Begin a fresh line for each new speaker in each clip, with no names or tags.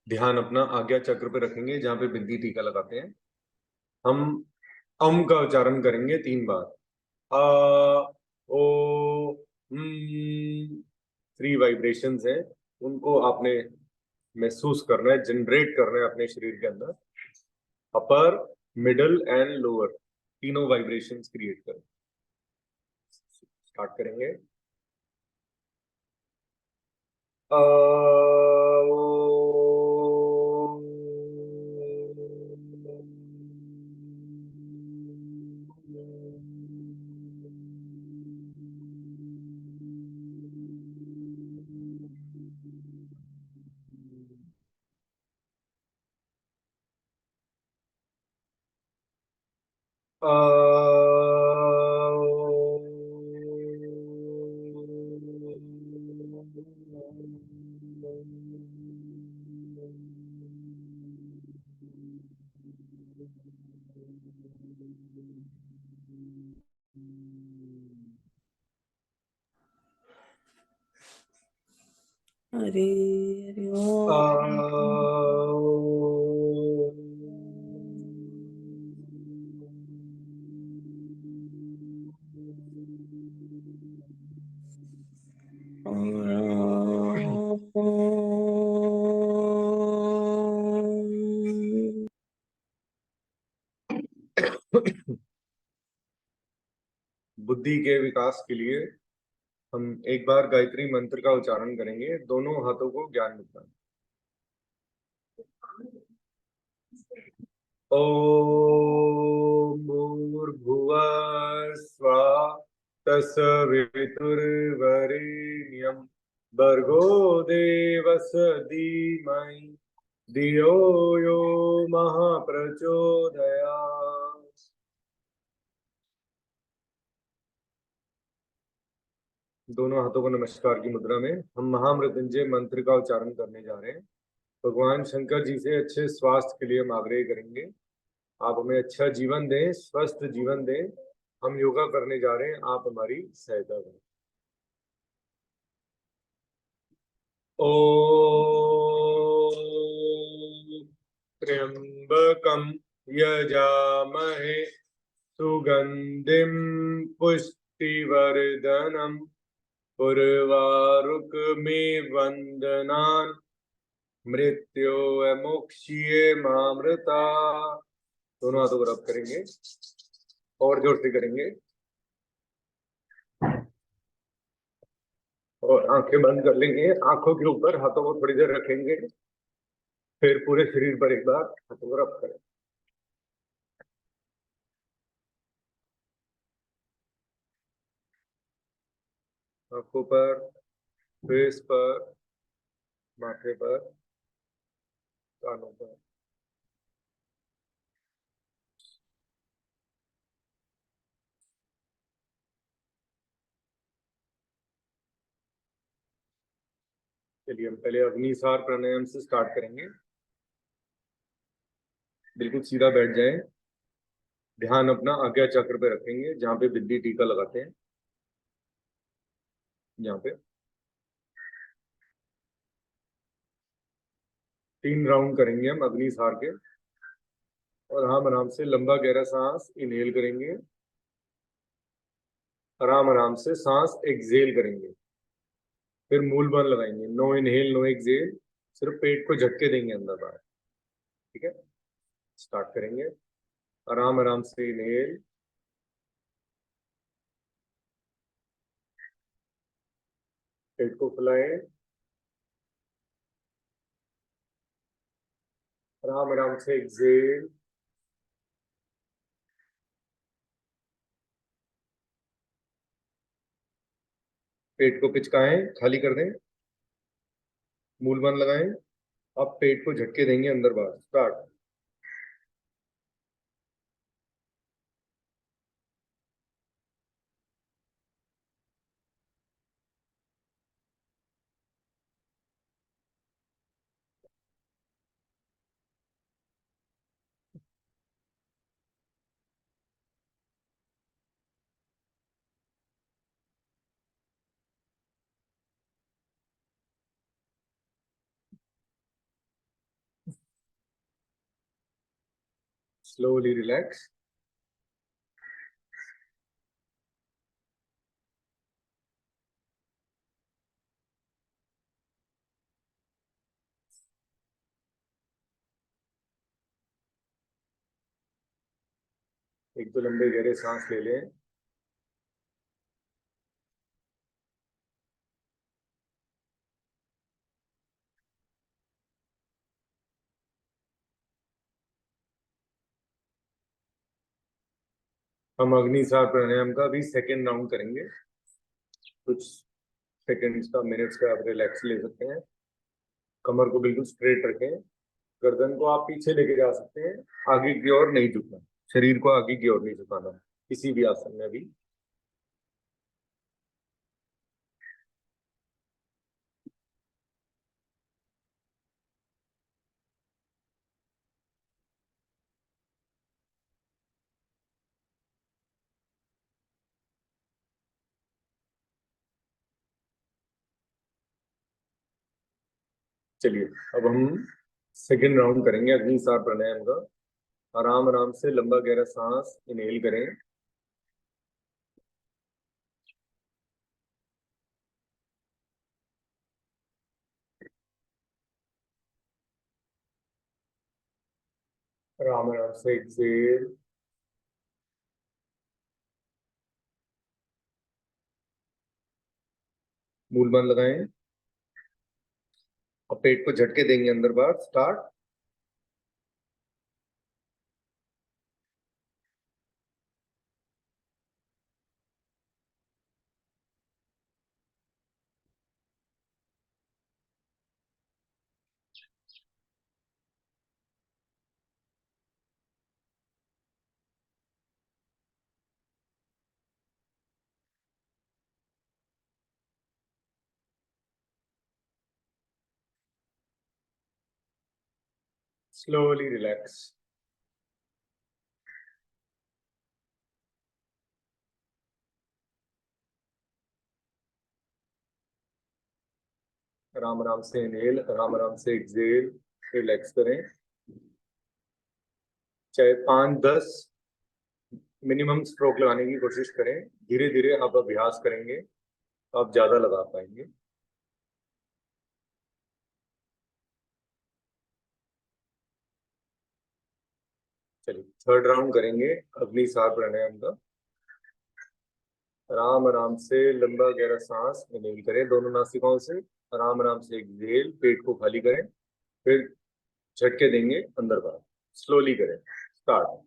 ध्यान अपना आज्ञा चक्र पे रखेंगे जहां पे बिंदी टीका लगाते हैं। हम अम का उच्चारण करेंगे 3 बार। आ, ओ, 3 वाइब्रेशंस हैं, उनको आपने महसूस करना है, जनरेट करना है अपने शरीर के अंदर। अपर, मिडल एंड लोअर, तीनों वाइब्रेशंस क्रिएट करें। स्टार्ट करेंगे। आ,
हरे हरि
आ, बुद्धि के विकास के लिए हम एक बार गायत्री मंत्र का उच्चारण करेंगे, दोनों हाथों को ज्ञान मुद्रा। ओम भूर्भुवः स्वः तत्सवितुर्वरेण्यं भर्गो देवस्य धीमहि धियो यो महाप्रचोदयात्। दोनों हाथों को नमस्कार की मुद्रा में हम महामृत्युंजय मंत्र का उच्चारण करने जा रहे हैं। भगवान शंकर जी से अच्छे स्वास्थ्य के लिए हम आग्रह करेंगे, आप हमें अच्छा जीवन दें, स्वस्थ जीवन दें। हम योगा करने जा रहे हैं, आप हमारी सहायता करें। ओम त्र्यंबकम यजामहे सुगंधिम पुष्टिवर्धनम उर्वारुकमेव वंदनान् मृत्योर्मुक्षीये मामृता। दोनों हाथों को रब करेंगे और जोर से करेंगे और आंखें बंद कर लेंगे। आंखों के ऊपर हाथों को थोड़ी देर रखेंगे, फिर पूरे शरीर पर एक बार हाथों को रब करें। आंखों पर, फेस पर, माथे पर, कानों पर। चलिए हम पहले अग्निसार प्राणायाम से स्टार्ट करेंगे। बिल्कुल सीधा बैठ जाएं, ध्यान अपना आज्ञा चक्र पे रखेंगे जहां पे बिंदी टीका लगाते हैं। यहाँ पे 3 राउंड करेंगे हम अग्निसार के, और हम आराम से लंबा गहरा सांस इनहेल करेंगे, आराम आराम से सांस एक्सहेल करेंगे, फिर मूल बंद लगाएंगे। नो इनहेल नो एक्सहेल, सिर्फ पेट को झटके देंगे अंदर बाहर। ठीक है, स्टार्ट करेंगे। आराम आराम से इनहेल, पेट को फुलाएं, आराम आराम से एक्सहेल। पेट को पिचकाएं, खाली कर दें, मूल बंद लगाएं। अब पेट को झटके देंगे अंदर बाहर। स्टार्ट। Slowly relax. एक तो लंबे गहरे सांस ले लें। हम अग्निसार प्राणायाम का भी सेकेंड राउंड करेंगे। कुछ सेकंड्स का, मिनट्स का आप रिलैक्स ले सकते हैं। कमर को बिल्कुल स्ट्रेट रखें। गर्दन को आप पीछे लेके जा सकते हैं, आगे की ओर नहीं झुकना। शरीर को आगे की ओर नहीं झुकाना किसी भी आसन में भी। चलिए, अब हम सेकेंड राउंड करेंगे अग्निसार प्राणायाम का। आराम आराम से लंबा गहरा सांस इनहेल करें। आराम आराम से एक्सेल। मूल बंद लगाएं और पेट को झटके देंगे अंदर बाहर। स्टार्ट। Slowly relax. आराम आराम से इनहेल, आराम आराम से एक्सेल। रिलैक्स करें। चाहे 5-10 मिनिमम स्ट्रोक लगाने की कोशिश करें। धीरे धीरे आप अभ्यास करेंगे तो आप ज्यादा लगा पाएंगे। चलिए, थर्ड राउंड करेंगे अग्निसार प्राणायाम का। आराम आराम से लंबा गहरा सांस इनहेल करें दोनों नासिकाओं से। आराम आराम से एक्सेल, पेट को खाली करें। फिर झटके देंगे अंदर बाहर। स्लोली करें। स्टार्ट।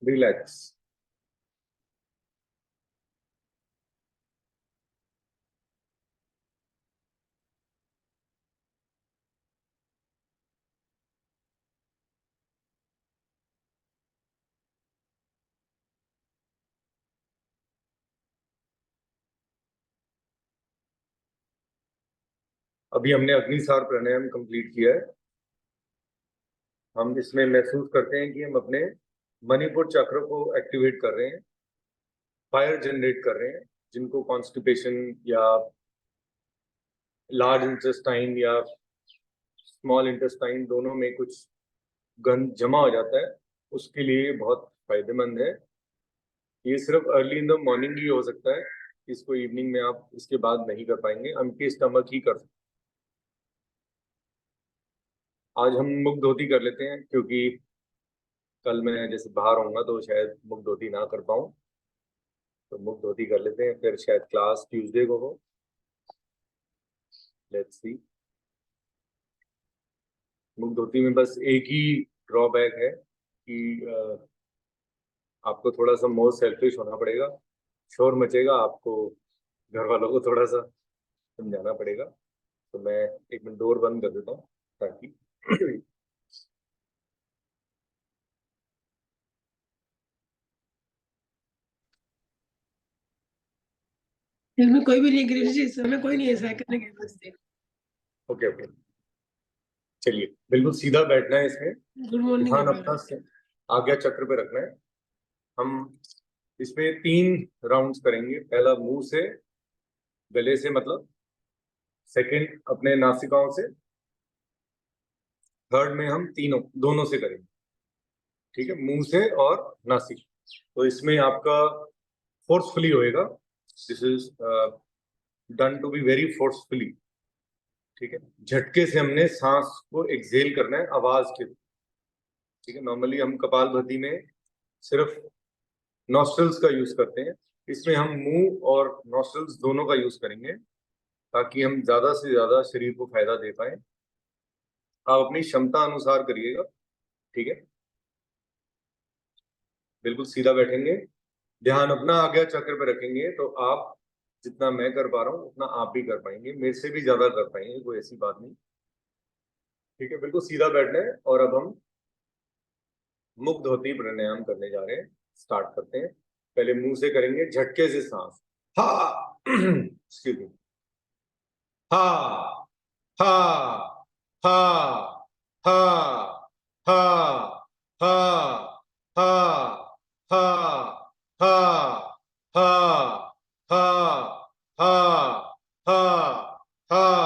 रिलैक्स। अभी हमने अग्निसार प्राणायाम कंप्लीट किया है। हम इसमें महसूस करते हैं कि हम अपने मणिपुर चक्र को एक्टिवेट कर रहे हैं, फायर जनरेट कर रहे हैं। जिनको कॉन्स्टिपेशन या लार्ज इंटेस्टाइन या स्मॉल इंटेस्टाइन दोनों में कुछ गंद जमा हो जाता है, उसके लिए बहुत फायदेमंद है। ये सिर्फ अर्ली इन द मॉर्निंग ही हो सकता है। इसको इवनिंग में आप इसके बाद नहीं कर पाएंगे, एम्प्टी स्टमक ही कर सकते। आज हम मुख धोती कर लेते हैं, क्योंकि कल मैं जैसे बाहर होऊंगा तो शायद मुख धोती ना कर पाऊँ। तो मुख धोती कर लेते हैं, फिर शायद क्लास ट्यूसडे को हो। Let's see. मुख धोती में बस एक ही ड्रॉबैक है कि आपको थोड़ा सा मोर सेल्फिश होना पड़ेगा, शोर मचेगा, आपको घर वालों को थोड़ा सा समझाना पड़ेगा। तो मैं एक मिनट डोर बंद कर देता हूँ ताकि
इसमें कोई भी नहीं गिरीश जी, इस समय कोई नहीं ऐसा करने के वास्ते।
ओके ओके, चलिए बिल्कुल सीधा बैठना है इसमें,
गुड मॉर्निंग
ध्यान अपना आज्ञा चक्र पे रखना है। हम इसमें 3 राउंड्स करेंगे। पहला मुंह से, गले से मतलब, सेकंड अपने नासिकाओं से, थर्ड में हम तीनों दोनों से करेंगे। ठीक है, मुंह से और नासिक। तो इसमें आपका फोर्सफुली होएगा। This is done to be very forcefully. ठीक है, झटके से हमने सांस को एक्सेल करना है आवाज के। ठीक है, नॉर्मली हम कपालभाति में सिर्फ नॉस्ट्रल्स का यूज करते हैं, इसमें हम मुंह और नॉस्ट्रल्स दोनों का यूज करेंगे ताकि हम ज्यादा से ज्यादा शरीर को फायदा दे पाए। आप अपनी क्षमता अनुसार करिएगा। ठीक है, बिल्कुल सीधा बैठेंगे, ध्यान अपना आज्ञा चक्र पे रखेंगे, तो आप जितना मैं कर पा रहा हूँ उतना आप भी कर पाएंगे, मेरे से भी ज्यादा कर पाएंगे, कोई ऐसी बात नहीं। ठीक है, बिल्कुल सीधा बैठना है। और अब हम मुख धोती प्राणायाम करने जा रहे हैं। स्टार्ट करते हैं। पहले मुंह से करेंगे, झटके से सांस। हा एक्सक्यूज मी। हा हा हा हा हा हा हा हा हा हा हा हा हा हा हा हा हा हा हा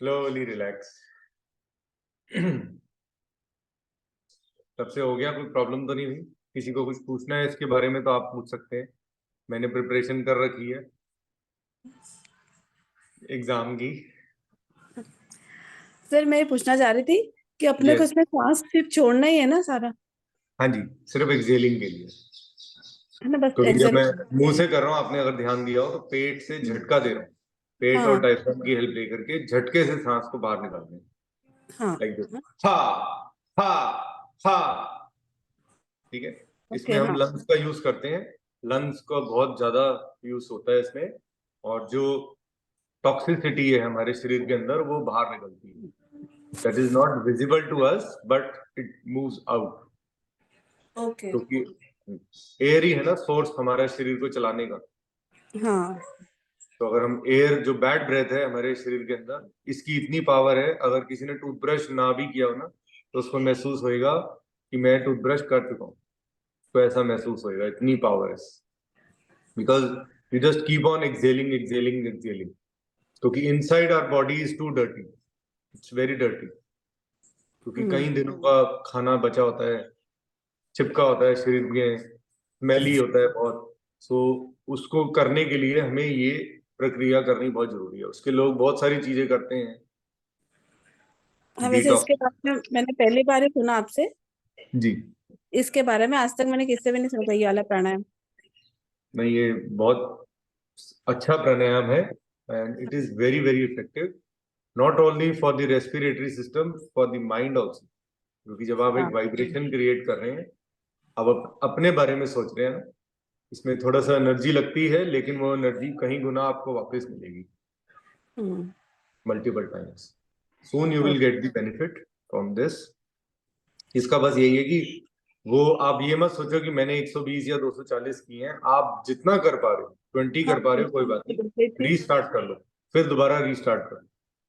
स्लोली रिलैक्स। तब से हो गया? कोई प्रॉब्लम तो नहीं हुई? किसी को कुछ पूछना है इसके बारे में तो आप पूछ सकते हैं, मैंने प्रिपरेशन कर रखी है एग्जाम की।
सर मैं ये पूछना चाह रही थी कि अपने को
Yes.
इसमें सांस सिर्फ छोड़ना ही है ना सारा?
हाँ जी, सिर्फ एक्सेलिंग के लिए
है ना, बस
क्योंकि जब मैं
exhale।
मुंह से कर रहा हूँ, आपने अगर ध्यान दिया हो तो पेट से झटका दे रहा हूँ, पेट
हाँ।
और डायफ्राम की हेल्प लेकर के झटके से सांस को बाहर निकालते हैं,
हाँ।
लाइक दिस, हा हा हा। ठीक है, इसमें हम
हाँ।
लंग्स का यूज करते हैं, लंग्स का बहुत ज्यादा यूज होता है इसमें, और जो टॉक्सिसिटी है हमारे शरीर के अंदर वो बाहर निकलती है, that is not visible to us but it moves out.
Okay.
क्योंकि एयर ही है ना सोर्स हमारे शरीर को चलाने का।
हाँ।
तो अगर हम एयर, जो बैड ब्रेथ है हमारे शरीर के अंदर, इसकी इतनी पावर है, अगर किसी ने टूथब्रश ना भी किया हो ना तो उसको महसूस होएगा कि मैं टूथब्रश कर चुका हूँ, तो ऐसा महसूस होएगा, इतनी पावर है, because you just keep on exhaling exhaling exhaling, क्योंकि inside our body is too dirty, it's very dirty, क्योंकि कई दिनों का खाना बचा होता है, चिपका होता है शरीर में, स्मेली होता है बहुत। सो उसको करने के लिए हमें ये प्रक्रिया करनी बहुत जरूरी है, उसके लोग बहुत सारी चीजें करते हैं।
हाँ, वैसे इसके बारे में मैंने पहली बार ही सुना आपसे
जी,
इसके बारे में, आज तक मैंने किससे भी नहीं सुना ये वाला प्राणायाम।
नहीं, ये बहुत अच्छा प्राणायाम है and it is very very effective, not only for the respiratory system, for the mind also, क्योंकि जब आप एक वाइब्रेशन क्रिएट कर रहे हैं, अब अपने बारे में सोच रहे हैं ना, इसमें थोड़ा सा एनर्जी लगती है, लेकिन वो एनर्जी कहीं गुना आपको वापस मिलेगी, multiple times. Soon you will get the benefit from this. इसका बस यही है कि वो आप ये मत सोचो कि मैंने 120 या 240 किए हैं, आप जितना कर पा रहे हो, 20 कर पा रहे हो कोई बात नहीं, रीस्टार्ट कर लो, फिर दोबारा रीस्टार्ट कर लो,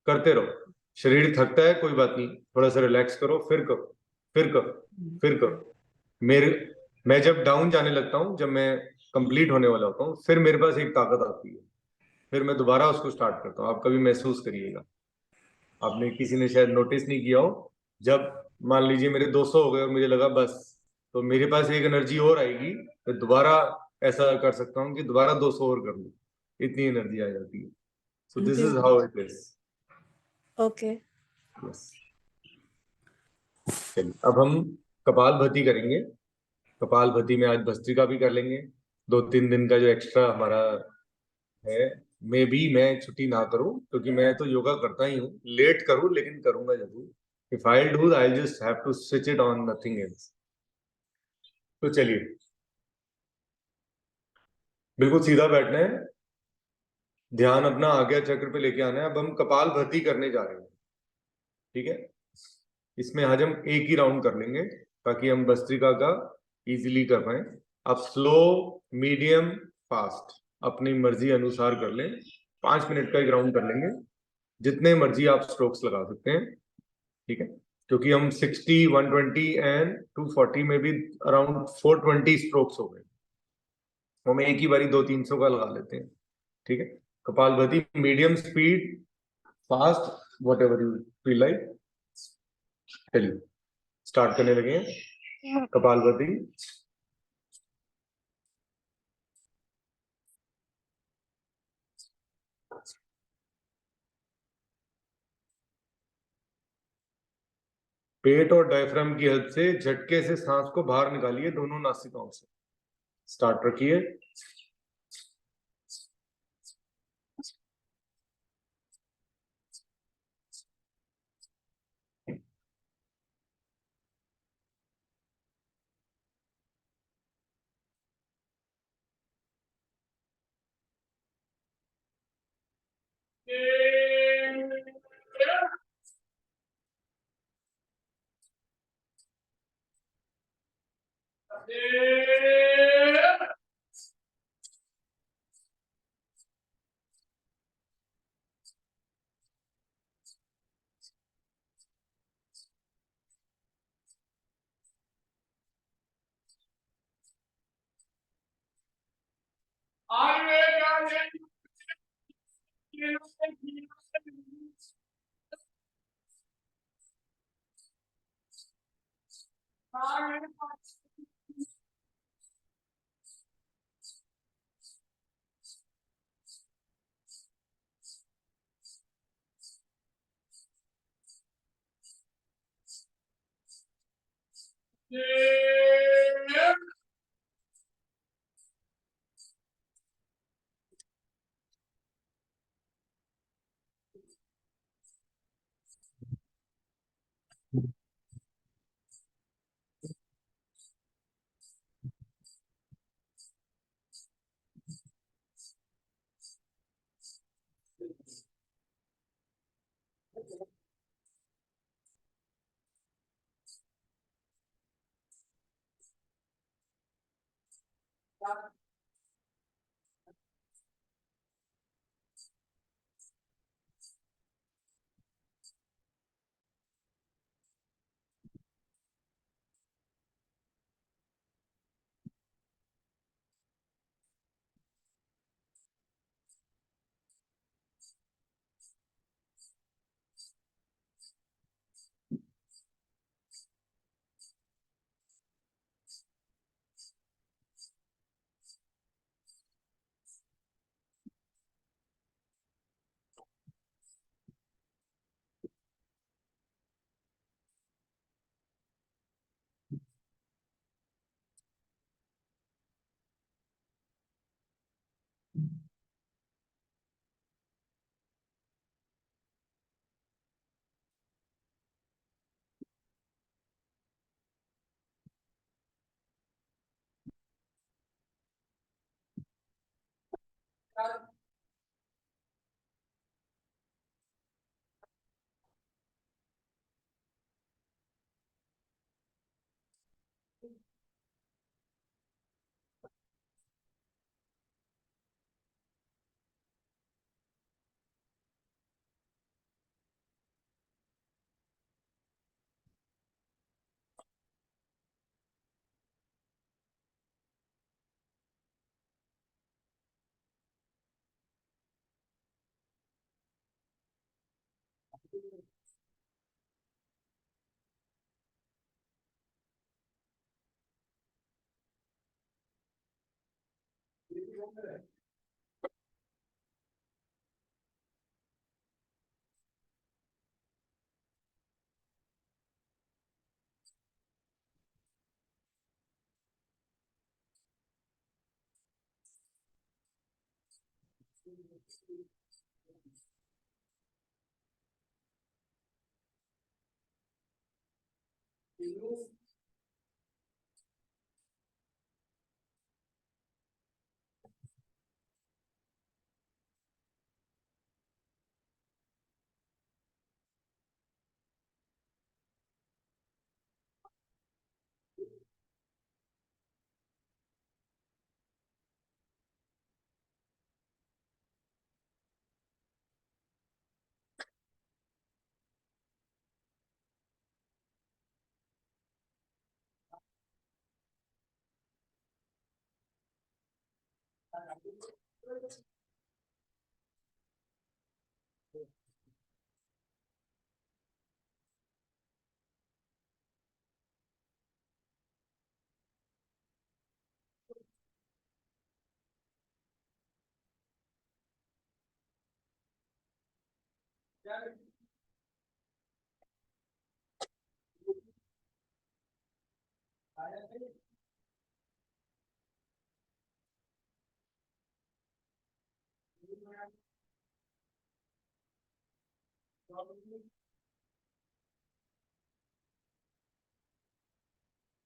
करते रहो। शरीर थकता है कोई बात नहीं, थोड़ा सा रिलैक्स करो, फिर करो, फिर करो, फिर करो। मैं जब डाउन जाने लगता हूँ, जब मैं कंप्लीट होने वाला होता हूँ, फिर मेरे पास एक ताकत आती है, फिर मैं दोबारा उसको स्टार्ट करता हूँ। आप कभी महसूस करिएगा, आपने, किसी ने शायद नोटिस नहीं किया हो, जब मान लीजिए मेरे 200 हो गए और मुझे लगा बस, तो मेरे पास एक एनर्जी और आएगी, तो दोबारा ऐसा कर सकता हूँ कि दोबारा 200 और कर लूँ, इतनी एनर्जी आ जाती है। So this is how it is.
Okay.
चलिए, अब हम कपालभाति करेंगे। कपालभाति में आज भस्त्रिका भी कर लेंगे, 2-3 दिन का जो एक्स्ट्रा हमारा है, मैं छुट्टी ना करूं, क्योंकि मैं तो योगा करता ही हूँ, लेट करूं लेकिन करूंगा जरूर। If I do, I just have to switch it on, nothing else. तो चलिए, बिल्कुल सीधा बैठना है, ध्यान अपना आज्ञा चक्र पे लेके आना है। अब हम कपालभाति करने जा रहे हैं, ठीक है? इसमें आज हम एक ही राउंड कर लेंगे ताकि हम भस्त्रिका का इजीली कर पाए। आप स्लो, मीडियम, फास्ट अपनी मर्जी अनुसार कर लें। 5 मिनट का एक राउंड कर लेंगे, जितने मर्जी आप स्ट्रोक्स लगा सकते हैं, ठीक है? क्योंकि हम 60, 120 एंड 240 में भी अराउंड 420 स्ट्रोक्स हो गए, तो हम एक ही बारी 200-300 का लगा लेते हैं, ठीक है। Kapalbhati medium speed, fast, what ever you feel like. चलिए स्टार्ट करने लगे हैं कपालभाति। पेट और डायफ्राम की हेल्प से झटके से सांस को बाहर निकालिए दोनों नासिकाओं से। स्टार्ट रखिए।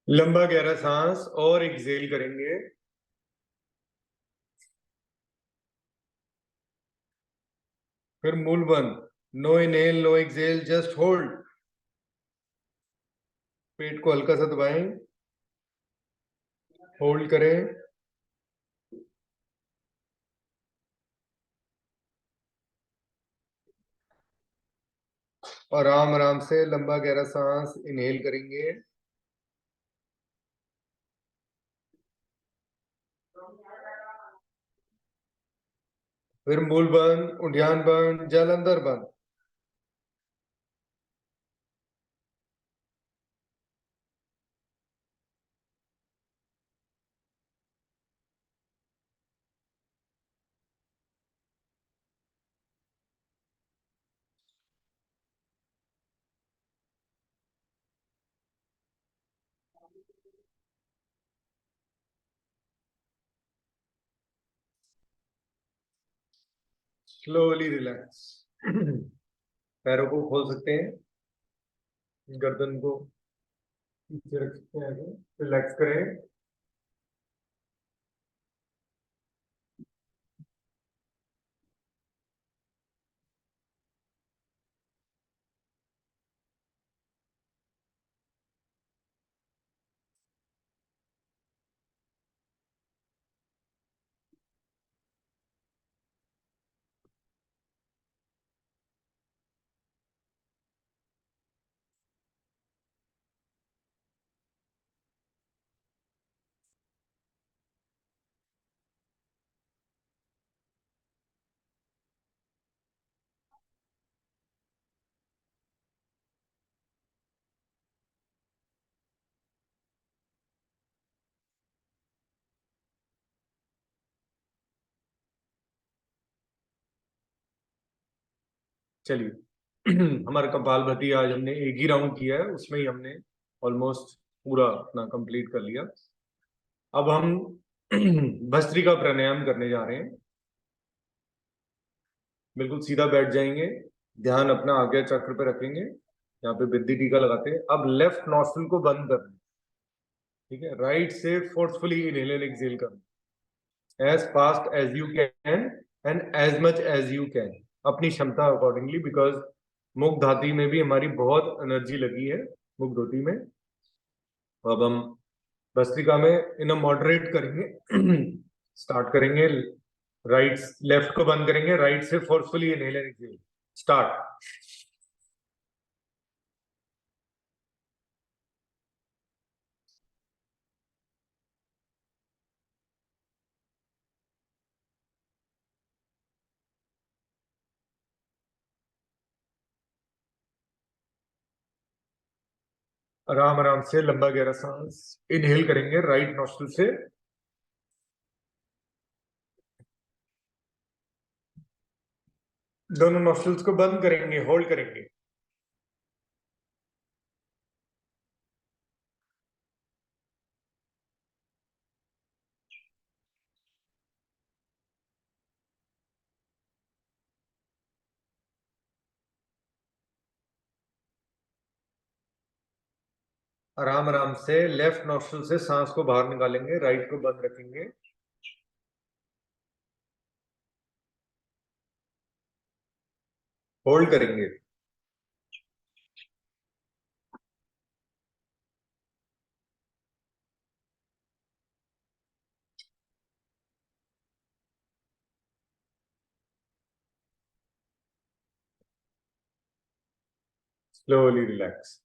लंबा गहरा सांस और एक्सेल करेंगे। फिर मूल बंद, no inhale no exhale, just hold. पेट को हल्का सा दबाएं, होल्ड करें। और आराम आराम से लंबा गहरा सांस इनहेल करेंगे। फिर मूल बंद, उद्यान बंद, जल अंदर बंद। Slowly relax. पैरों को खोल सकते हैं, गर्दन को पीछे रख सकते हैं, रिलैक्स करें। चलिए, हमारा कपालभाति आज हमने एक ही राउंड किया है, उसमें ही हमने ऑलमोस्ट पूरा अपना कंप्लीट कर लिया। अब हम भस्त्रिका प्राणायाम करने जा रहे हैं। बिल्कुल सीधा बैठ जाएंगे, ध्यान अपना आज्ञा चक्र पे रखेंगे, यहाँ पे बिंदी टीका लगाते हैं। अब लेफ्ट नॉस्ट्रिल को बंद करना है, ठीक है। राइट से फोर्सफुली इनहेल एंड एक्सहेल करना, as fast as you can and as much as you can, अपनी क्षमता अकॉर्डिंगली, बिकॉज मुख धाती में भी हमारी बहुत एनर्जी लगी है, मुख धोती में। अब हम भस्त्रिका में इन मॉडरेट करेंगे। स्टार्ट करेंगे, राइट लेफ्ट को बंद करेंगे, राइट से forcefully inhale and exhale, start. आराम आराम से लंबा गहरा सांस इनहेल करेंगे राइट नॉस्ट्रिल से, दोनों नॉस्ट्रिल्स को बंद करेंगे, होल्ड करेंगे। आराम आराम से लेफ्ट नॉस्ट्रिल से सांस को बाहर निकालेंगे, राइट को बंद रखेंगे, होल्ड करेंगे। Slowly relax.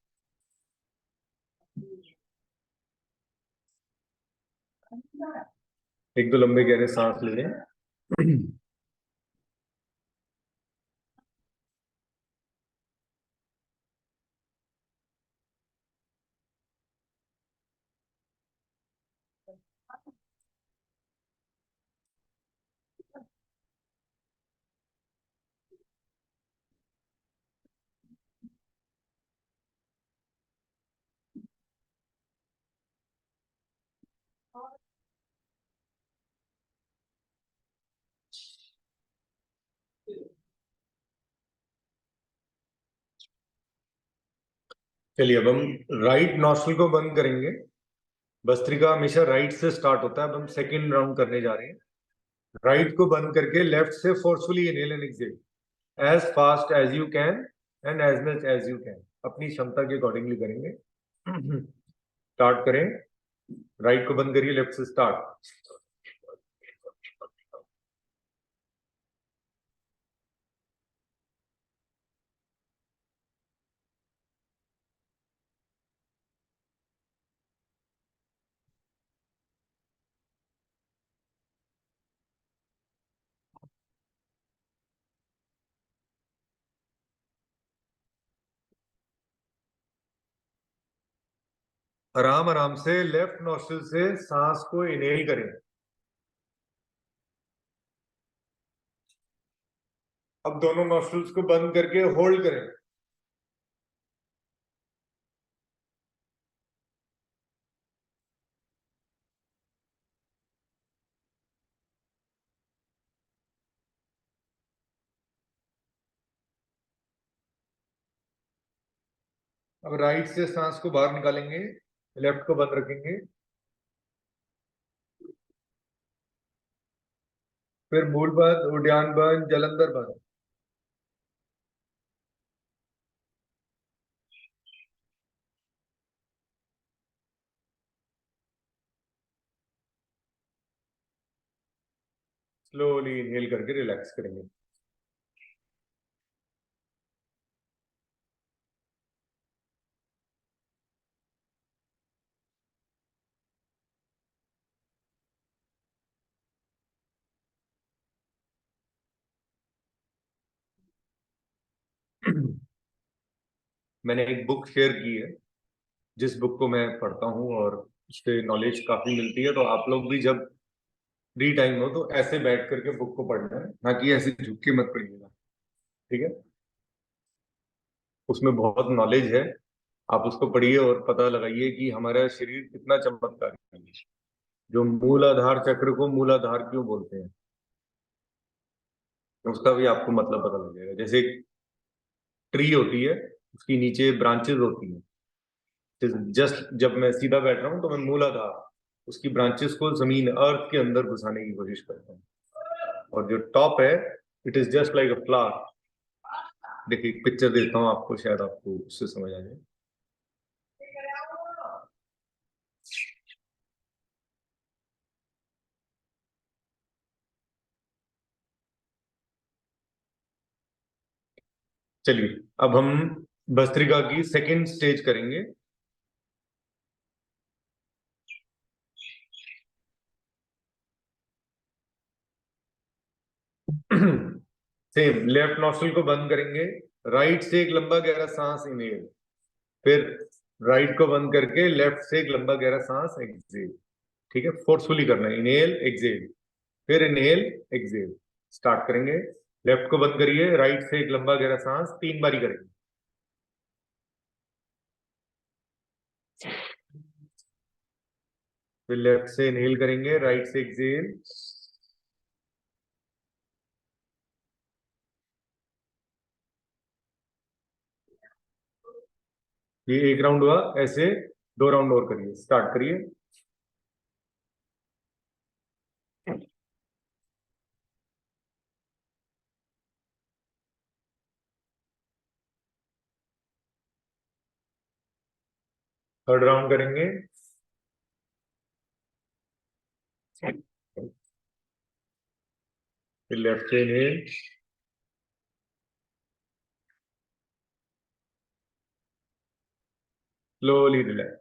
एक दो लंबे गहरे सांस ले लें। चलिए अब हम राइट नॉस्ट्रल को बंद करेंगे। भस्त्रिका हमेशा राइट से स्टार्ट होता है। अब हम सेकेंड राउंड करने जा रहे हैं। राइट को बंद करके लेफ्ट से forcefully inhale and exhale as fast as you can and as much as you can. अपनी क्षमता के अकॉर्डिंगली करेंगे। स्टार्ट करें। राइट को बंद करिए, लेफ्ट से स्टार्ट। आराम आराम से लेफ्ट नोस्ट्रिल से सांस को इनहेल करें। अब दोनों नोस्ट्रिल्स को बंद करके होल्ड करें। अब राइट से सांस को बाहर निकालेंगे, लेफ्ट को बंद रखेंगे। फिर मूल बंद, उद्यान बंद, जलंधर बंद। स्लोली इनहेल करके रिलैक्स करेंगे। मैंने एक बुक शेयर की है, जिस बुक को मैं पढ़ता हूँ और उससे नॉलेज काफी मिलती है। तो आप लोग भी जब फ्री टाइम हो तो ऐसे बैठ करके बुक को पढ़ना है, ना कि ऐसे झुक के मत पढ़िएगा। ठीक है? उसमें बहुत नॉलेज है। आप उसको पढ़िए और पता लगाइए कि हमारा शरीर कितना चमत्कारी है। जो मूलाधार चक्र को मूलाधार क्यों बोलते हैं, उसका भी आपको मतलब पता लग जाएगा। जैसे एक ट्री होती है, उसकी नीचे ब्रांचेस होती हैं। जस्ट जब मैं सीधा बैठ रहा हूँ तो मैं मूलाधार, उसकी ब्रांचेस को जमीन अर्थ के अंदर घुसाने की कोशिश करता हूँ। और जो टॉप है, it is just like a flower. देखिए एक पिक्चर देता हूँ आपको, शायद आपको उससे समझ आ जाए। चलिए अब हम भस्त्रिका की सेकेंड स्टेज करेंगे। सेम लेफ्ट नॉस्ट्रल को बंद करेंगे, राइट से एक लंबा गहरा सांस इनहेल, फिर राइट को बंद करके लेफ्ट से एक लंबा गहरा सांस एक्सहेल। ठीक है? फोर्सफुली करना है। इनहेल एक्सहेल, फिर इनहेल एक्सहेल। स्टार्ट करेंगे। लेफ्ट को बंद करिए, राइट से एक लंबा गहरा सांस 3 बारी करेंगे। फिर लेफ्ट से इनहेल करेंगे, राइट से एक्सहेल। ये एक राउंड हुआ, ऐसे 2 राउंड और करिए। स्टार्ट करिए। थर्ड राउंड करेंगे। फिर लेफ्ट से इनहेल, स्लोली रिलैक्स।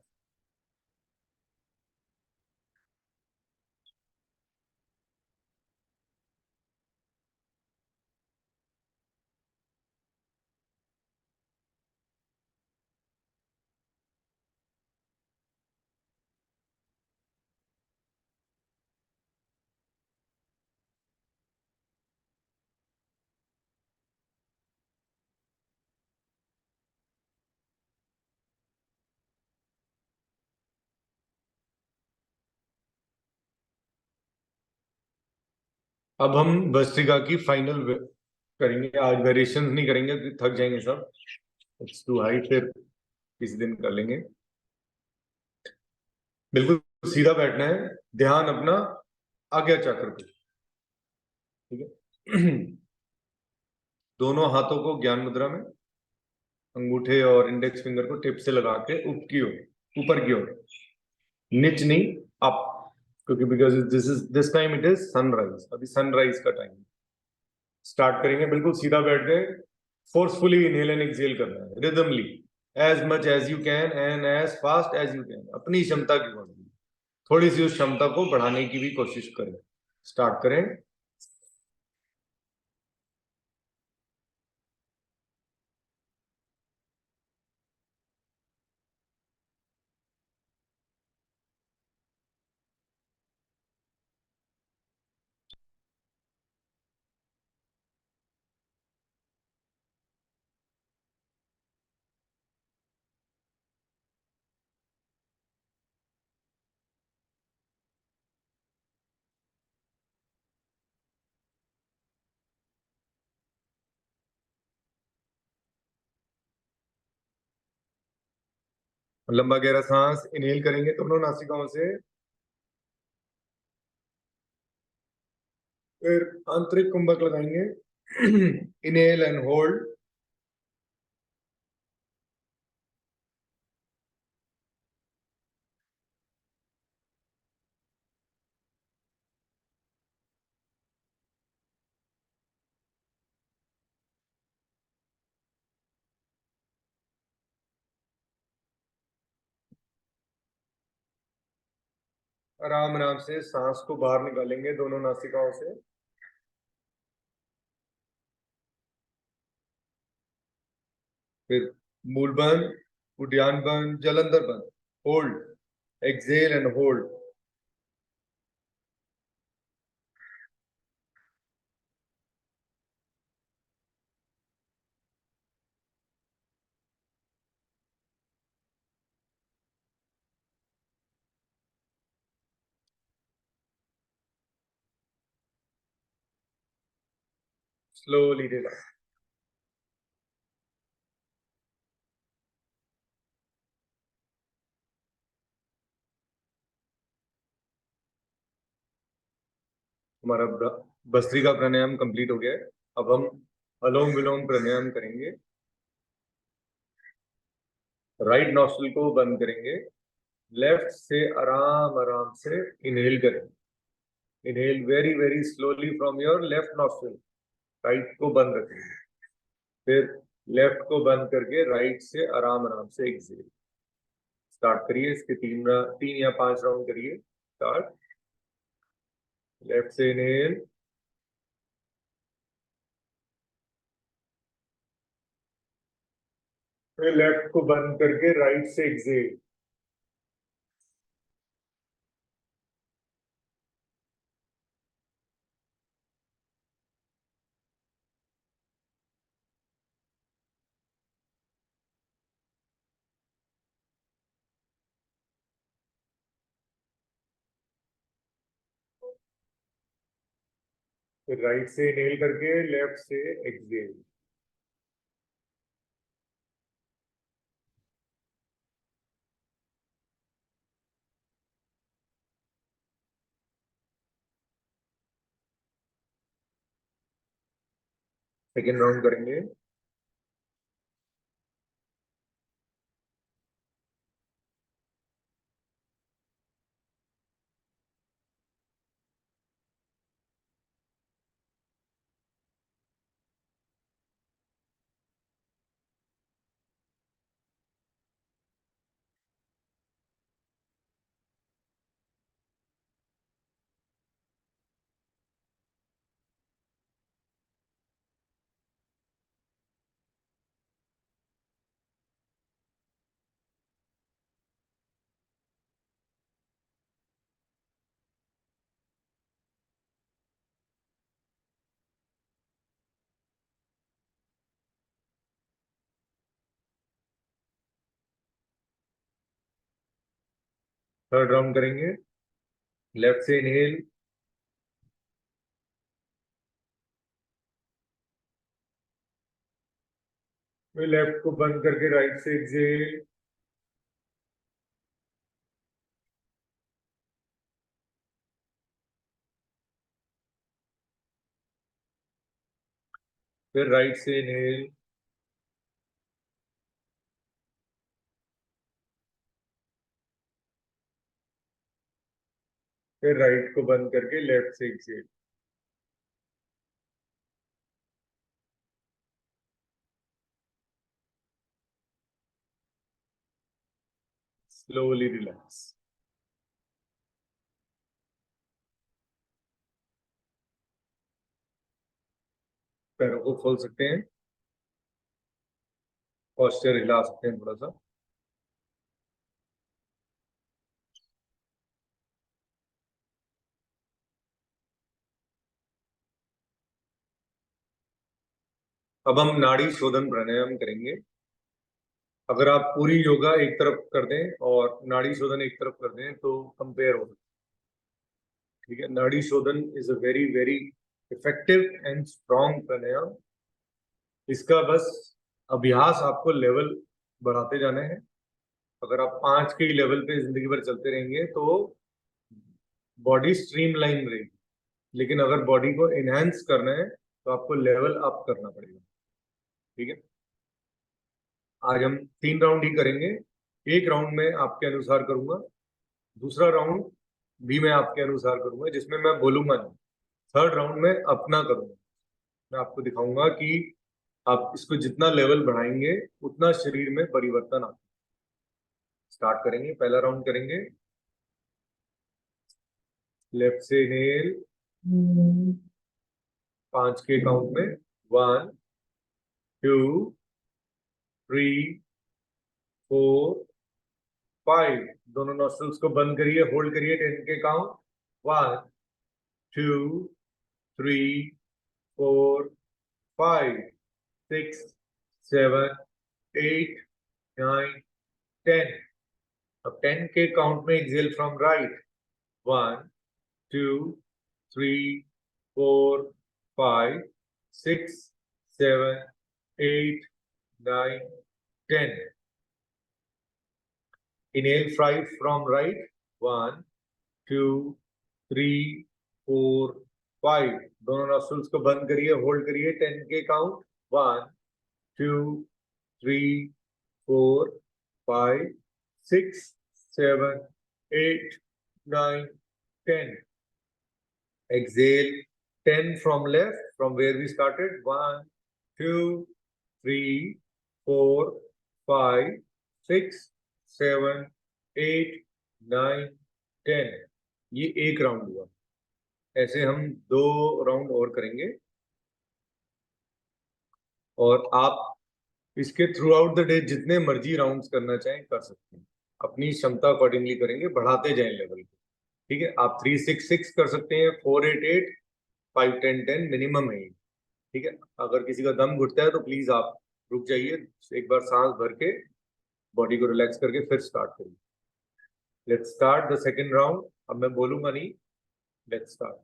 अब हम भस्त्रिका की फाइनल करेंगे। आज वेरिएशन नहीं करेंगे, थक जाएंगे सब। It's too high. फिर किसी दिन कर लेंगे। बिल्कुल सीधा बैठना है, ध्यान अपना आज्ञा चक्र पे, ठीक है। दोनों हाथों को ज्ञान मुद्रा में, अंगूठे और इंडेक्स फिंगर को टिप से लगा के ऊपर की ओर, नीच नहीं, अप, क्योंकि because this time it is sunrise, अभी सनराइज का टाइम। स्टार्ट करेंगे, बिल्कुल सीधा बैठ गए, फोर्सफुली इनहेल एंड एक्सहेल करना है, rhythmically, as much as you can and as fast as you can, अपनी क्षमता की बढ़ानी, थोड़ी सी उस क्षमता को बढ़ाने की भी कोशिश करें। स्टार्ट करें। लंबा गहरा सांस इनहेल करेंगे दोनों नासिकाओं से, फिर आंतरिक कुंभक लगाएंगे। इनहेल एंड होल्ड, आराम आराम से सांस को बाहर निकालेंगे दोनों नासिकाओं से। फिर मूल बंद, उद्यान बंद, जलंधर बंद, hold, exhale and hold. Slowly relax. हमारा भस्त्रिका प्राणायाम कंप्लीट हो गया है। अब हम अनुलोम विलोम प्राणायाम करेंगे। राइट नॉस्ट्रिल को बंद करेंगे, लेफ्ट से आराम आराम से इनहेल करेंगे। Inhale very very slowly from your left nostril, right को बंद रखेंगे, फिर लेफ्ट को बंद करके राइट से आराम आराम से एक्सेल। स्टार्ट करिए, इसके 3 या 5 राउंड करिए। स्टार्ट। लेफ्ट से इनहेल, फिर लेफ्ट को बंद करके राइट से एक्सेल। फिर राइट से इनहेल करके लेफ्ट से एक्सेल। सेकेंड राउंड करेंगे। थर्ड राउंड करेंगे। लेफ्ट से इनहेल, फिर लेफ्ट को बंद करके राइट से एक्सेल। फिर राइट से इनहेल, फिर राइट को बंद करके लेफ्ट से एक्सेल। Slowly relax. पैरों को खोल सकते हैं, पोस्चर हिला सकते हैं थोड़ा सा। अब हम नाड़ी शोधन प्राणायाम करेंगे। अगर आप पूरी योगा एक तरफ कर दें और नाड़ी शोधन एक तरफ कर दें तो कंपेयर हो सकता है। ठीक है, Nadi Shodhan is a very very effective and strong pranayama. इसका बस अभ्यास, आपको लेवल बढ़ाते जाना है। अगर आप 5 के ही लेवल पे जिंदगी भर चलते रहेंगे तो बॉडी स्ट्रीमलाइन रहेगी, लेकिन अगर बॉडी को एनहांस करना है तो आपको लेवल अप करना पड़ेगा। ठीक है, आज हम 3 राउंड ही करेंगे। एक राउंड में आपके अनुसार करूंगा, दूसरा राउंड भी मैं आपके अनुसार करूंगा जिसमें मैं बोलूंगा नहीं, थर्ड राउंड में अपना करूंगा। मैं आपको दिखाऊंगा कि आप इसको जितना लेवल बढ़ाएंगे उतना शरीर में परिवर्तन आता है। स्टार्ट करेंगे, पहला राउंड करेंगे। लेफ्ट से इनहेल, 5 के काउंट में, 1 2 3 4 5। दोनों नॉस्ट्रल्स को बंद करिए, होल्ड करिए 10 के काउंट। 1 2 3 4 5 6 7 8 9 10। अब 10 के काउंट में Excel from right. 1 2 3 4 5 6 7 8 9 10। Inhale 5 from right. 1 2 3 4 5। दोनों नॉस्ट्रल्स को बंद करिए, होल्ड करिए 10 के count. 1 2 3 4 5 6 7 8 9 10। Exhale 10 from left, from where we started. 1 2 3 4 5 6 7 8 9 10। ये एक राउंड हुआ। ऐसे हम 2 राउंड और करेंगे और आप इसके थ्रू आउट द डे जितने मर्जी राउंड्स करना चाहें कर सकते हैं। अपनी क्षमता अकॉर्डिंगली करेंगे, बढ़ाते जाएं लेवल को। ठीक है, आप 3 6 6 कर सकते हैं, 4 8 8 5 10 10 मिनिमम है। ठीक है, अगर किसी का दम घुटता है तो प्लीज आप रुक जाइए, एक बार सांस भर के बॉडी को रिलैक्स करके फिर स्टार्ट करिए। Let's start the second round. अब मैं बोलूंगा नहीं, लेट्स स्टार्ट।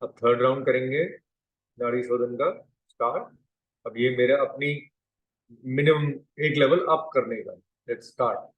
अब थर्ड राउंड करेंगे नाड़ी शोधन का स्टार्ट। अब ये मेरा अपनी मिनिमम एक लेवल अप करने का। Let's start.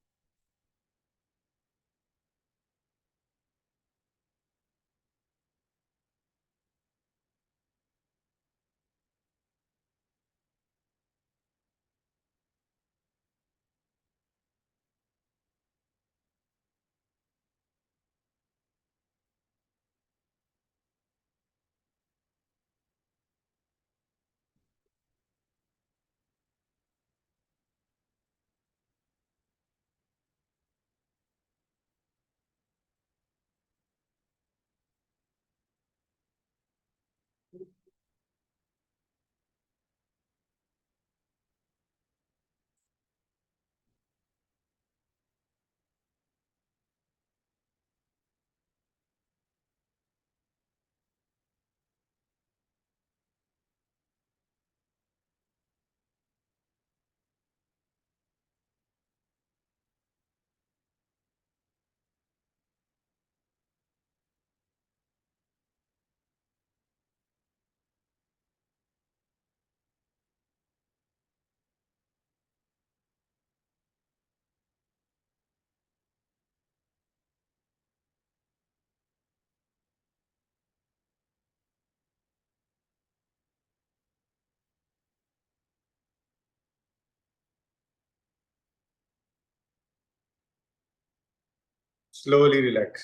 Slowly relax.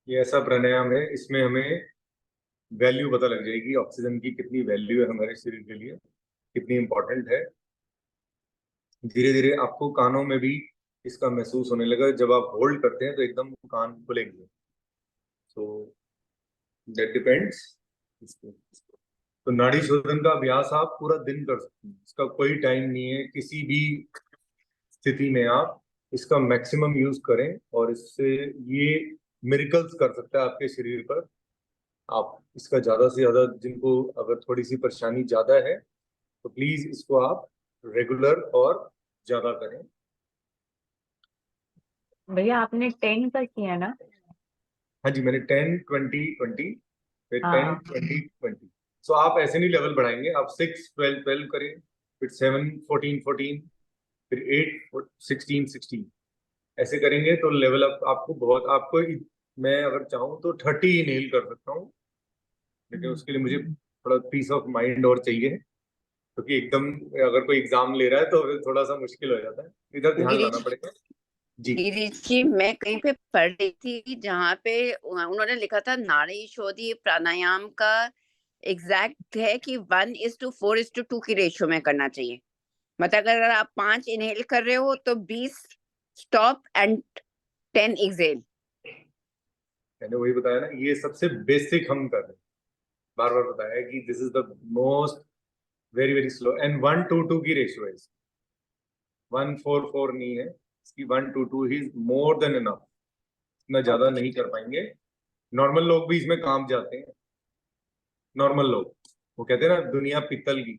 ये ऐसा प्राणायाम है, इसमें हमें वैल्यू पता लग जाएगी ऑक्सीजन की, कितनी वैल्यू है हमारे शरीर के लिए, कितनी इंपॉर्टेंट है। धीरे धीरे आपको कानों में भी इसका महसूस होने लगा। जब आप होल्ड करते हैं तो एकदम कान खुलेंगे। So that depends. तो नाड़ी शोधन का अभ्यास आप पूरा दिन कर सकते हैं, इसका कोई टाइम नहीं है। किसी भी स्थिति में आप इसका मैक्सिमम यूज करें, और इससे ये मिरेकल्स कर सकता है आपके शरीर पर। आप इसका ज्यादा से ज्यादा, जिनको अगर थोड़ी सी परेशानी ज्यादा है, तो प्लीज इसको आप रेगुलर और ज्यादा करें।
भैया आपने 10 का किया ना?
हाँ जी, मैंने 10 20 20, फिर
हाँ
10 20 20। सो आप ऐसे नहीं लेवल बढ़ाएंगे, आप 6 12 12 करें, फिर 7 14 14, फिर 8 16 16। ऐसे करेंगे तो लेवल अप आपको बहुत, आपको मैं अगर चाहूँ तो 30 नेल कर सकता हूँ, लेकिन उसके लिए मुझे थोड़ा पीस ऑफ माइंड और चाहिए, क्योंकि एकदम अगर कोई एग्जाम ले रहा है तो फिर थोड़ा सा मुश्किल हो जाता है, इधर ध्यान
गिरीश
लाना पड़ेगा जी।
गिरीश जी, मैं कहीं पे पढ़ रही थी जहाँ पे उन्होंने लिखा था नाड़ी शोधी प्राणायाम का एग्जैक्ट है कि 1:4:2 की रेशियो में करना चाहिए। मतलब अगर आप 5 इनहेल कर रहे हो तो 20 स्टॉप एंड 10 एक्सेल।
मैंने वही बताया ना, ये सबसे बेसिक हम कर रहे हैं, बार बार बताया है कि this is the most very very slow. And 1:2 की रेशियो है, 1:4:4 नहीं है इसकी, 1:2 इज मोर देन इनफ। इतना ज्यादा नहीं कर पाएंगे। नॉर्मल लोग भी इसमें काम जाते हैं। नॉर्मल लोग, वो कहते हैं ना दुनिया पीतल की,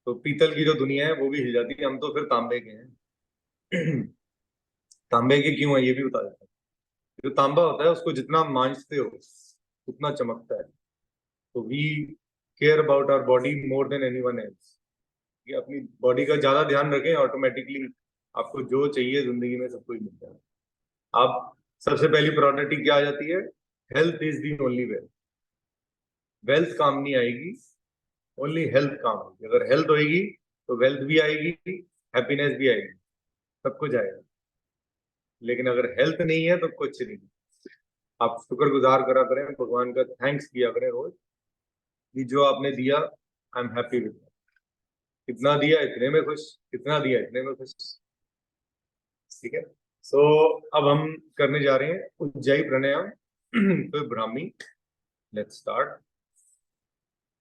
तो पीतल की जो दुनिया है वो भी हिल जाती है। हम तो फिर तांबे के हैं। तांबे के क्यों है ये भी बता देता हूँ। जो तांबा होता है उसको जितना मांझते हो उतना चमकता है। तो we care about our body more than anyone else. कि अपनी बॉडी का ज्यादा ध्यान रखें, ऑटोमेटिकली आपको जो चाहिए जिंदगी में सब कुछ मिलता है। आप सबसे पहली प्रायोरिटी क्या आ जाती है? Health is the only wealth. Wealth काम नहीं आएगी, ओनली हेल्थ काम आएगी। अगर हेल्थ होएगी तो वेल्थ भी आएगी, हैप्पीनेस भी आएगी, सब कुछ आएगा। लेकिन अगर हेल्थ नहीं है तो कुछ नहीं। आप शुक्रगुजार करा करें, भगवान का थैंक्स किया करें रोज, कि जो आपने दिया आई एम हैप्पी विद। कितना दिया इतने में खुश, कितना दिया इतने में खुश। ठीक है। सो अब हम करने जा रहे हैं उज्जाई प्राणायाम। तो ब्राह्मी, लेट्स स्टार्ट।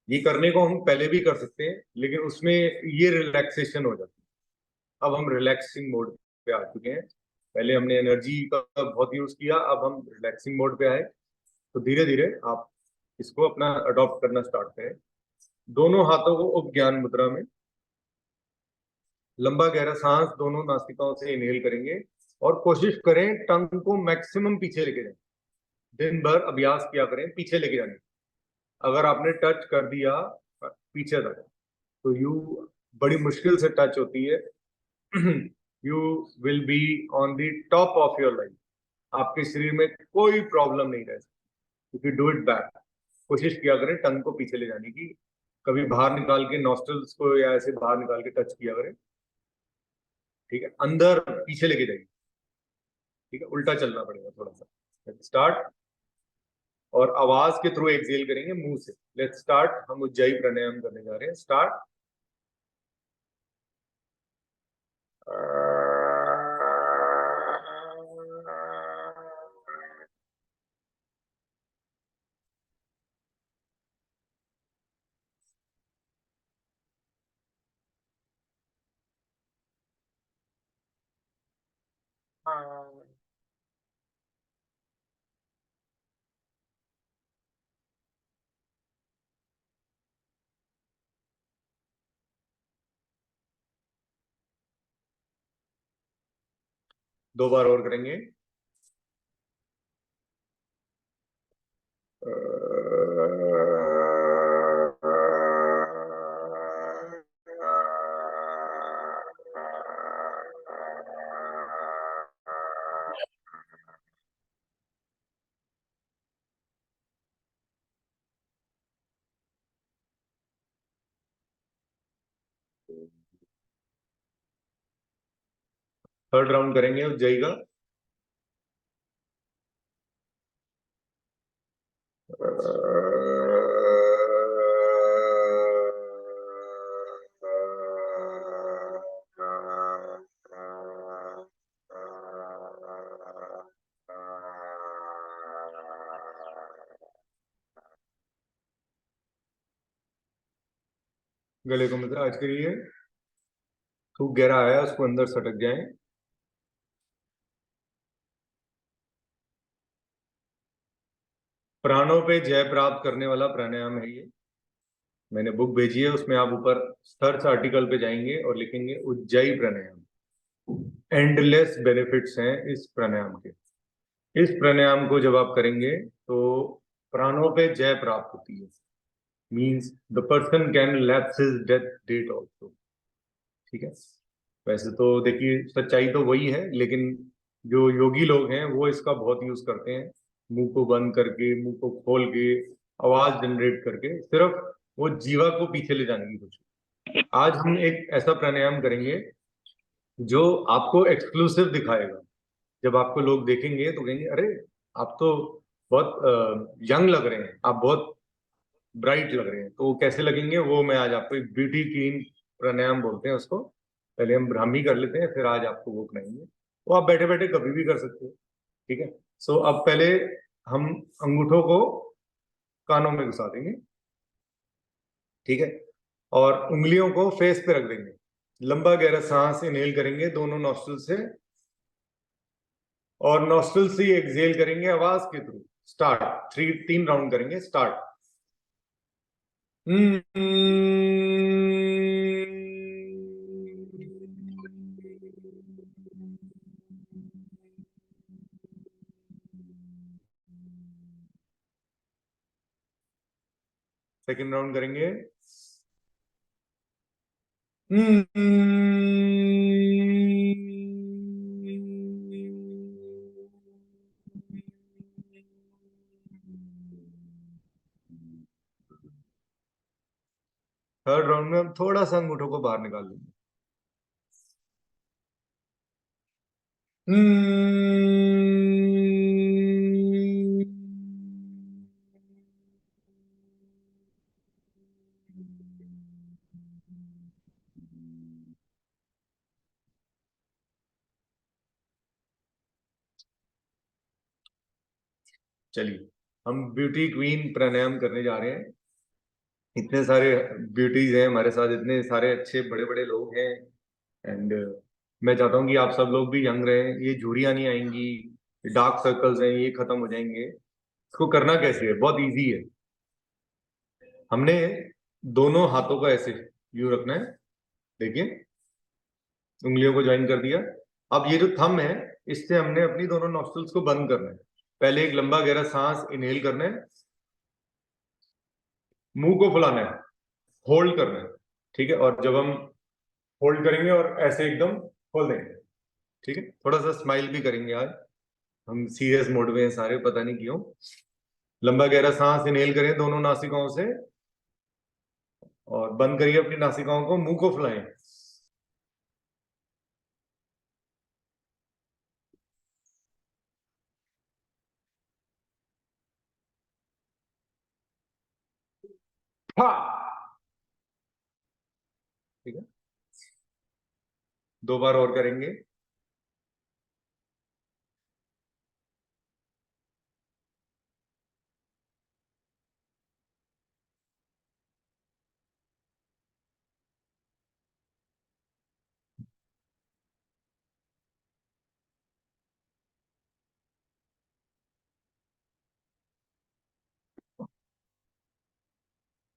ये करने को हम पहले भी कर सकते हैं, लेकिन उसमें ये रिलैक्सेशन हो जाती है। अब हम रिलैक्सिंग मोड पे आ चुके हैं। पहले हमने एनर्जी का बहुत यूज किया, अब हम रिलैक्सिंग मोड पे आए। तो धीरे धीरे आप इसको अपना अडॉप्ट करना स्टार्ट करें। दोनों हाथों को उपज्ञान मुद्रा में, लंबा गहरा सांस दोनों नासिकाओं से इनहेल करेंगे, और कोशिश करें टंग को मैक्सिमम पीछे लेके जाए। दिन भर अभ्यास किया करें पीछे लेके जाने। अगर आपने टच कर दिया पीछे तक, तो यू बड़ी मुश्किल से टच होती है। You will be on the top of your life. आपके शरीर में कोई प्रॉब्लम नहीं रह सकती। If you do it back, कोशिश किया करें टंग को पीछे ले जाने की। कभी बाहर निकाल के नॉस्ट्रल्स को या ऐसे बाहर निकाल के टच किया करें। ठीक है, अंदर पीछे लेके जाइए। ठीक है, उल्टा चलना पड़ेगा थोड़ा सा। स्टार्ट। और आवाज के थ्रू एक्सेल करेंगे मुंह से। Let's start. हम उज्जाई प्राणायाम करने जा रहे हैं। स्टार्ट। दो बार और करेंगे। थर्ड राउंड करेंगे उज्जई का। गले को मसाज करिए, थूक गहरा आया उसको अंदर सटक जाए। प्राणों पे जय प्राप्त करने वाला प्राणायाम है ये। मैंने बुक भेजी है, उसमें आप ऊपर सर्च आर्टिकल पे जाएंगे और लिखेंगे उज्जयी प्राणायाम। एंडलेस बेनिफिट्स हैं इस प्राणायाम के। इस प्राणायाम को जब आप करेंगे तो प्राणों पे जय प्राप्त होती है। Means the person can lapse his death date also. ठीक है, वैसे तो देखिए सच्चाई तो वही है, लेकिन जो योगी लोग हैं वो इसका बहुत यूज करते हैं। मुंह को बंद करके, मुंह को खोल के, आवाज जनरेट करके, सिर्फ वो जीवा को पीछे ले जाने की कोशिश। आज हम एक ऐसा प्राणायाम करेंगे जो आपको एक्सक्लूसिव दिखाएगा। जब आपको लोग देखेंगे तो कहेंगे अरे आप तो बहुत यंग लग रहे हैं, आप बहुत ब्राइट लग रहे हैं। तो कैसे लगेंगे वो मैं आज आपको, एक ब्यूटी क्वीन प्राणायाम बोलते हैं उसको। पहले हम ब्राह्मी कर लेते हैं, फिर आज आपको वो कराएंगे। वो आप बैठे बैठे कभी भी कर सकते हो। ठीक है, सो अब पहले हम अंगूठों को कानों में घुसा देंगे। ठीक है, और उंगलियों को फेस पे रख देंगे। लंबा गहरा सांस इनहेल करेंगे दोनों नॉस्ट्रिल से, और नॉस्ट्रिल से एक्सहेल करेंगे आवाज के थ्रू। स्टार्ट, 3 राउंड करेंगे। स्टार्ट। सेकेंड राउंड करेंगे। थर्ड राउंड में हम थोड़ा सा अंगूठों को बाहर निकाल लेंगे। चलिए, हम ब्यूटी क्वीन प्राणायाम करने जा रहे हैं। इतने सारे ब्यूटीज हैं हमारे साथ, इतने सारे अच्छे बड़े बड़े लोग हैं, एंड मैं चाहता हूँ कि आप सब लोग भी यंग रहें। ये झुर्रियां नहीं आएंगी, डार्क सर्कल्स हैं ये खत्म हो जाएंगे। इसको करना कैसे है? बहुत इजी है। हमने दोनों हाथों को ऐसे यूं रखना है। देखिए, उंगलियों को ज्वाइन कर दिया। अब ये जो थंब है, इससे हमने अपनी दोनों नॉस्ट्रिल्स को बंद करना है। पहले एक लंबा गहरा सांस इनहेल करना है, मुंह को फुलाना है, होल्ड करना है। ठीक है, और जब हम होल्ड करेंगे और ऐसे एकदम खोल देंगे। ठीक है, थोड़ा सा स्माइल भी करेंगे। आज हम सीरियस मोड में हैं सारे, पता नहीं क्यों। लंबा गहरा सांस इनहेल करें दोनों नासिकाओं से, और बंद करिए अपनी नासिकाओं को, मुंह को फुलाएं। ठीक है, 2 बार और करेंगे।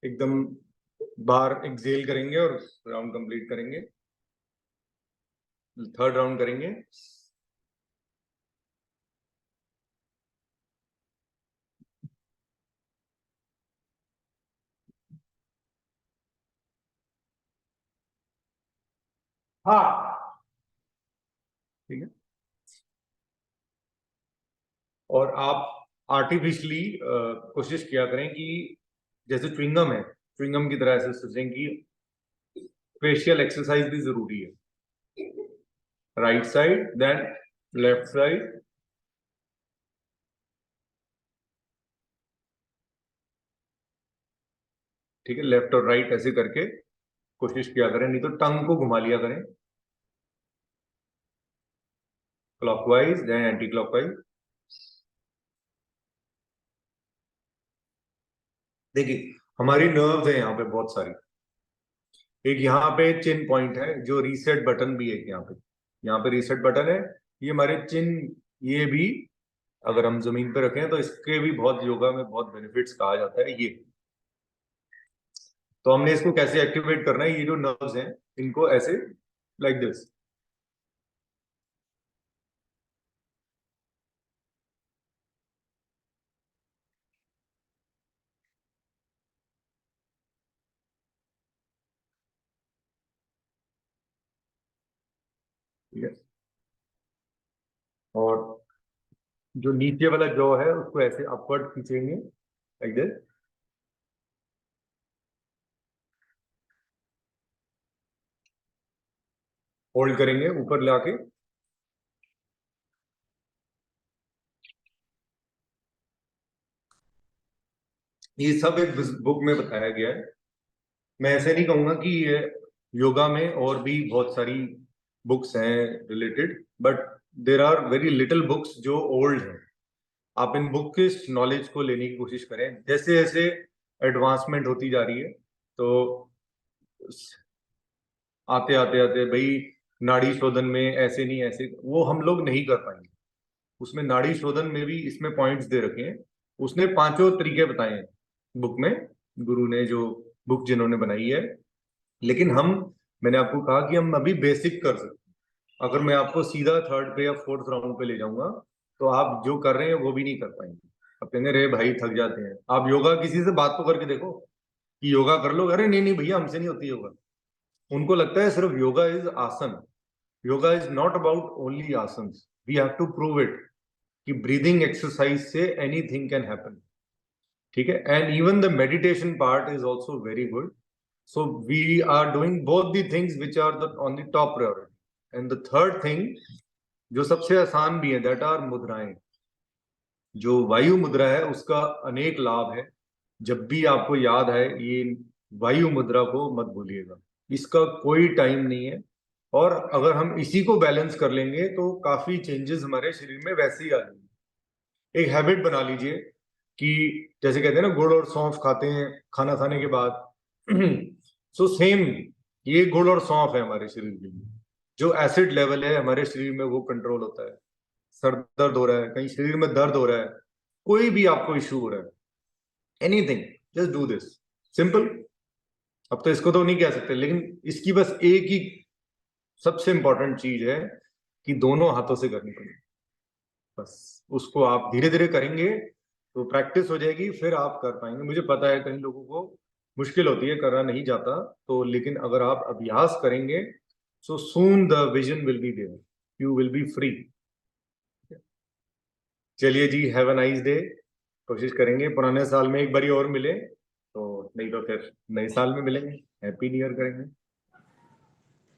एकदम बाहर एक्सहेल करेंगे और राउंड कंप्लीट करेंगे। थर्ड राउंड करेंगे। हाँ, ठीक है। और आप आर्टिफिशियली कोशिश किया करें कि जैसे च्युइंगम है, च्युइंगम की तरह ऐसे सोचें कि फेशियल एक्सरसाइज भी जरूरी है। Right side, then left side, ठीक है, लेफ्ट और राइट ऐसे करके कोशिश किया करें, नहीं तो टंग को घुमा लिया करें क्लॉकवाइज देन एंटी क्लॉकवाइज। देखिए हमारी नर्व्स है यहाँ पे बहुत सारी, एक यहाँ पे चिन पॉइंट है जो रीसेट बटन भी है, यहाँ पे रीसेट बटन है, ये हमारे चिन, ये भी अगर हम जमीन पे रखें तो इसके भी बहुत योगा में बहुत बेनिफिट्स कहा जाता है ये। तो हमने इसको कैसे एक्टिवेट करना है, ये जो नर्व्स हैं इनको ऐसे लाइक दिस, ठीक है, और जो नीचे वाला जॉ है उसको ऐसे अपवर्ड खींचेंगे लाइक दिस, होल्ड करेंगे ऊपर लाके, ये सब एक बुक में बताया गया है। मैं ऐसे नहीं कहूंगा कि ये योगा में और भी बहुत सारी बुक्स हैं related, but there are very little books जो ओल्ड हैं। आप इन बुक के नॉलेज को लेने की कोशिश करें, जैसे जैसे एडवांसमेंट होती जा रही है तो आते आते आते भाई नाड़ी शोधन में ऐसे नहीं ऐसे, वो हम लोग नहीं कर पाएंगे। उसमें नाड़ी शोधन में भी इसमें पॉइंट्स दे रखे हैं, उसने 5 तरीके बताए हैं बुक में, गुरु ने जो बुक जिन्होंने बनाई है। लेकिन मैंने आपको कहा कि हम अभी बेसिक कर सकते हैं। अगर मैं आपको सीधा 3rd पे या 4th राउंड पे ले जाऊंगा तो आप जो कर रहे हैं वो भी नहीं कर पाएंगे, अब कहेंगे रे भाई थक जाते हैं। आप योगा किसी से बात तो करके देखो कि योगा कर लो, अरे नहीं नहीं भैया हमसे नहीं होती योगा। उनको लगता है सिर्फ yoga is asana, yoga is not about only asana, we have to prove it कि ब्रीदिंग एक्सरसाइज से एनीथिंग कैन हैपन, ठीक है, and even the meditation part is also very good. So we are doing both the things which are on the top priority. And the third thing जो सबसे आसान भी है, that are मुद्राएं। जो वायु मुद्रा है उसका अनेक लाभ है, जब भी आपको याद है ये वायु मुद्रा को मत भूलिएगा, इसका कोई टाइम नहीं है। और अगर हम इसी को बैलेंस कर लेंगे तो काफी चेंजेस हमारे शरीर में वैसे ही आ जाएंगे। एक हैबिट बना लीजिए कि जैसे कहते हैं ना गुड़ और सौंफ खाते हैं खाना खाने के बाद सो सेम ये गुड़ और सौंफ है हमारे शरीर के लिए। जो एसिड लेवल है हमारे शरीर में वो कंट्रोल होता है। सर दर्द हो रहा है, कहीं शरीर में दर्द हो रहा है, कोई भी आपको इश्यू हो रहा है, anything, just do this, simple. अब तो इसको तो नहीं कह सकते, लेकिन इसकी बस एक ही सबसे इंपॉर्टेंट चीज है कि दोनों हाथों से करनी पड़ेगी। बस उसको आप धीरे धीरे करेंगे तो प्रैक्टिस हो जाएगी, फिर आप कर पाएंगे। मुझे पता है कई लोगों को मुश्किल होती है, करना नहीं जाता तो, लेकिन अगर आप अभ्यास करेंगे so soon the vision will be there, you will be free. चलिए जी, हैव अ नाइस डे। कोशिश करेंगे पुराने साल में एक बारी और मिले, तो नहीं तो फिर नए साल में मिलेंगे, हैप्पी न्यू ईयर करेंगे।